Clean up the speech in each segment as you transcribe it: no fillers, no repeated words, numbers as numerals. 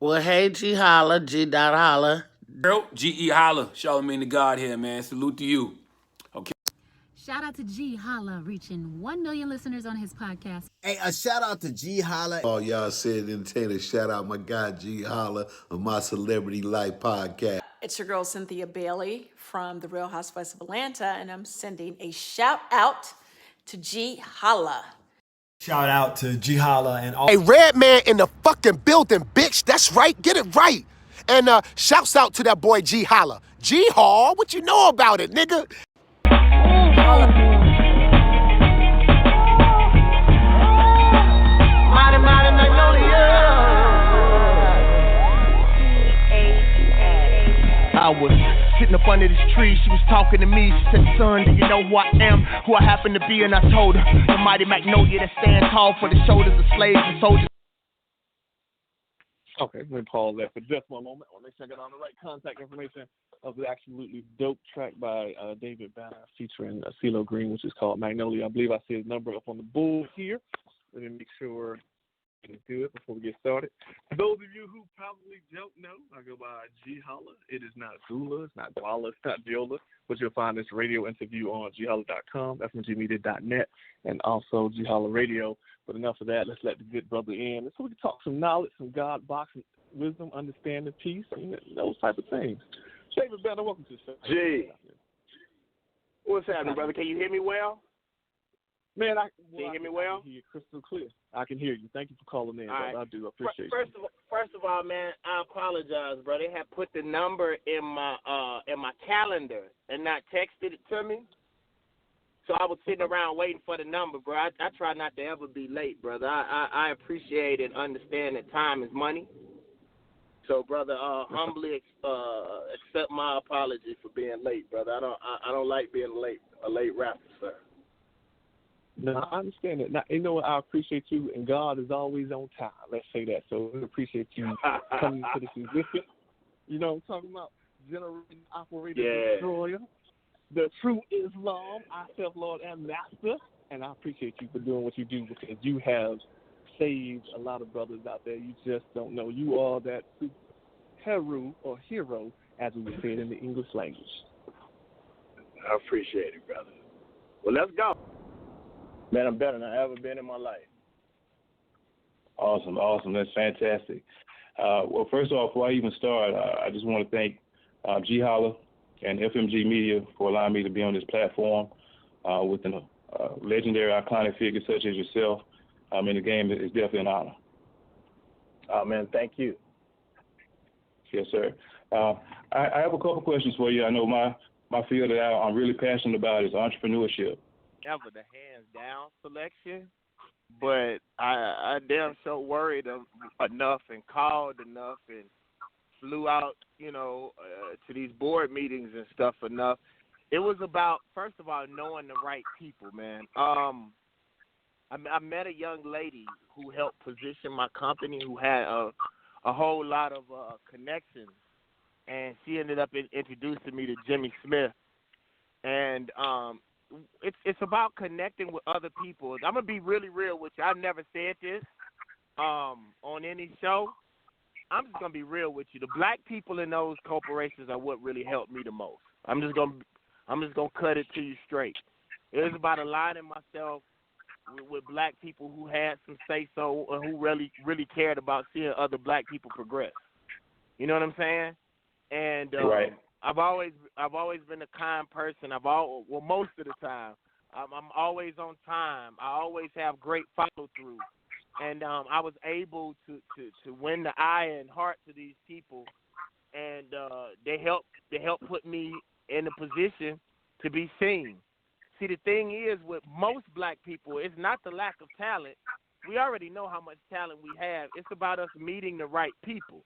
Well, hey, Ge Holla, G. Holla. Girl, Ge Holla, Charlamagne the God here, man. Salute to you. Okay. Shout out to Ge Holla, reaching 1 million listeners on his podcast. Hey, a shout out to Ge Holla. Oh, y'all said entertainer. Shout out my guy Ge Holla on my Celebrity Life podcast. It's your girl Cynthia Bailey from The Real Housewives of Atlanta, and I'm sending a shout out to Ge Holla. Shout out to Ge Holla and all. A red man in the fucking building, bitch. That's right. Get it right. And shouts out to that boy Ge Holla. Ge Haw, what you know about it, nigga? I was sitting up under this tree, she was talking to me. She said, son, do you know who I am, who I happen to be? And I told her, the mighty Magnolia that stands tall for the shoulders of slaves and soldiers. Okay, let me pause that for just one moment. I want to make sure I got all the right contact information of the absolutely dope track by David Banner featuring CeeLo Green, which is called Magnolia. I believe I see his number up on the board here. Let me make sure it's good before we get started. For those of you who probably don't know, I go by Ge Holla. It is not Zula, it's not Dwala, it's not Jola, but you'll find this radio interview on geholla.com, fmgmedia.net, and also Ge Holla Radio. But enough of that, let's let the good brother in so we can talk some knowledge, some God box, wisdom, understanding, peace, and those type of things. David Banner, welcome to the show. G, what's happening, brother? Can you hear me well? Man, can you hear me well? I can hear you crystal clear. I can hear you. Thank you for calling in, brother. Right. I do appreciate it. First of all, man, I apologize, bro. They had put the number in my calendar and not texted it to me. So I was sitting around waiting for the number, bro. I try not to ever be late, brother. I appreciate and understand that time is money. So, brother, humbly accept my apology for being late, brother. I don't like being a late rapper, sir. No, I understand it. Now, you know what? I appreciate you, and God is always on time. Let's say that. So we appreciate you coming to this existence. You know what I'm talking about? Generating, operator, destroyer, the true Islam, ourselves, Lord and Master. And I appreciate you for doing what you do because you have saved a lot of brothers out there. You just don't know. You are that hero or hero, as we would say it in the English language. I appreciate it, brother. Well, let's go. Man, I'm better than I've ever been in my life. Awesome. That's fantastic. Well, first of all, before I even start, I just want to thank Ge Holla and FMG Media for allowing me to be on this platform with a legendary, iconic figure such as yourself. In the game, it's definitely an honor. Oh, man, thank you. Yes, sir. I have a couple questions for you. I know my field that I'm really passionate about is entrepreneurship. Ever the hands down selection, but I damn sure worried enough and called enough and flew out, to these board meetings and stuff enough. It was about, first of all, knowing the right people, man. I met a young lady who helped position my company who had a whole lot of connections, and she ended up introducing me to Jimmy Smith. And it's about connecting with other people. I'm going to be really real with you. I've never said this on any show. I'm just going to be real with you. The black people in those corporations are what really helped me the most. I'm just going to cut it to you straight. It was about aligning myself with black people who had some say-so and who really cared about seeing other black people progress. You know what I'm saying? And right. I've always been a kind person. Most of the time, I'm always on time. I always have great follow through, and I was able to win the eye and heart to these people, and they helped put me in a position to be seen. See, the thing is with most black people, it's not the lack of talent. We already know how much talent we have. It's about us meeting the right people.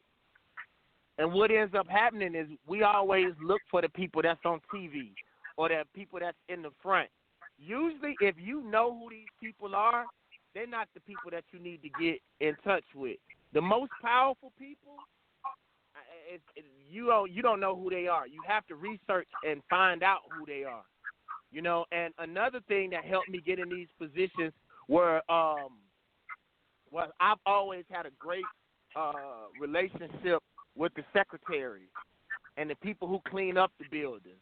And what ends up happening is we always look for the people that's on TV or the people that's in the front. Usually, if you know who these people are, they're not the people that you need to get in touch with. The most powerful people, you don't know who they are. You have to research and find out who they are. And another thing that helped me get in these positions were I've always had a great relationship with the secretaries and the people who clean up the building.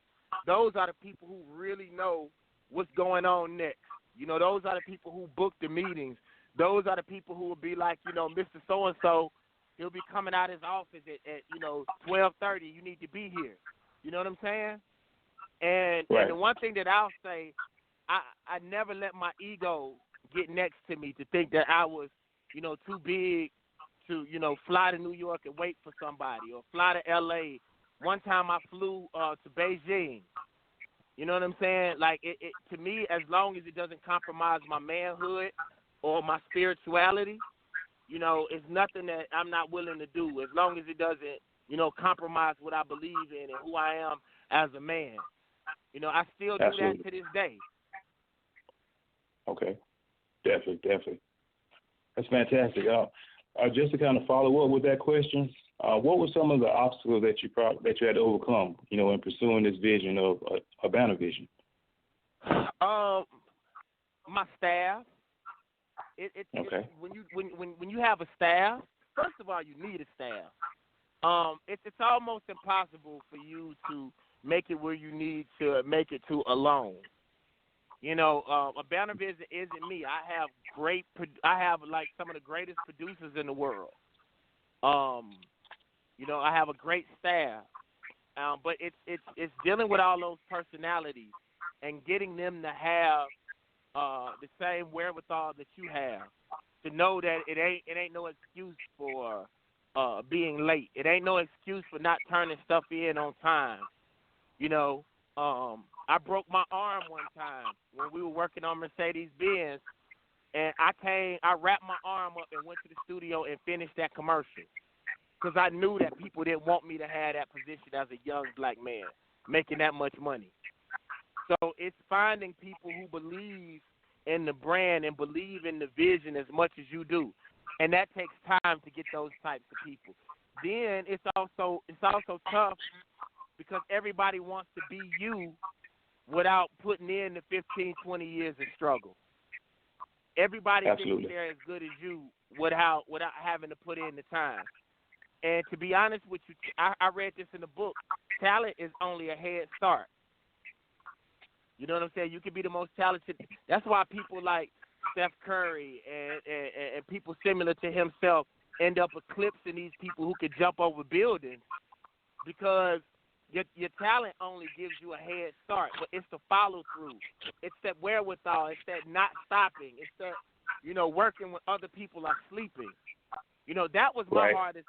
Those are the people who really know what's going on next. You know, those are the people who book the meetings. Those are the people who will be like, you know, Mr. So-and-so, he'll be coming out of his office at 12:30. You need to be here. You know what I'm saying? And the one thing that I'll say, I never let my ego get next to me to think that I was, you know, too big to, you know, fly to New York and wait for somebody or fly to L.A. One time I flew to Beijing. You know what I'm saying? Like, it to me, as long as it doesn't compromise my manhood or my spirituality, you know, it's nothing that I'm not willing to do as long as it doesn't, you know, compromise what I believe in and who I am as a man. You know, I still do that to this day. Okay. Definitely. That's fantastic. Just to kind of follow up with that question, what were some of the obstacles that you had to overcome, you know, in pursuing this vision of a banner vision? My staff. Okay. When you have a staff, first of all, you need a staff. It's almost impossible for you to make it where you need to make it to alone. You know, a banner vision isn't me. I have like some of the greatest producers in the world. You know, I have a great staff, but it's dealing with all those personalities and getting them to have the same wherewithal that you have, to know that it ain't no excuse for being late. It ain't no excuse for not turning stuff in on time. You know, I broke my arm one time when we were working on Mercedes-Benz, and I wrapped my arm up and went to the studio and finished that commercial because I knew that people didn't want me to have that position as a young black man making that much money. So it's finding people who believe in the brand and believe in the vision as much as you do, and that takes time to get those types of people. Then it's also tough because everybody wants to be you without putting in the 15, 20 years of struggle. Everybody thinks they're as good as you without having to put in the time. And to be honest with you, I read this in the book. Talent is only a head start. You know what I'm saying? You can be the most talented. That's why people like Steph Curry and people similar to himself end up eclipsing these people who could jump over buildings, because your talent only gives you a head start, but it's the follow through. It's that wherewithal. It's that not stopping. It's the, you know, working when other people are sleeping. You know, that was my hardest.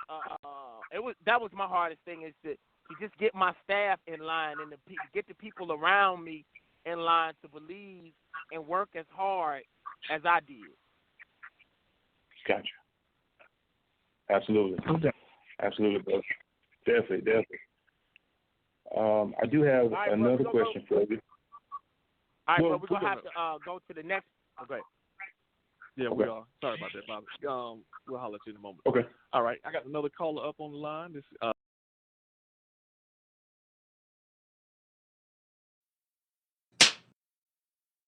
That was my hardest thing, is to just get my staff in line and get the people around me in line to believe and work as hard as I did. Gotcha. Absolutely, brother. Definitely. I do have another question for you. All right, well, we're going to have to go to the next. Okay. Yeah, we are. Sorry about that, Bobby. We'll holler at you in a moment. Okay. All right, I got another caller up on the line. This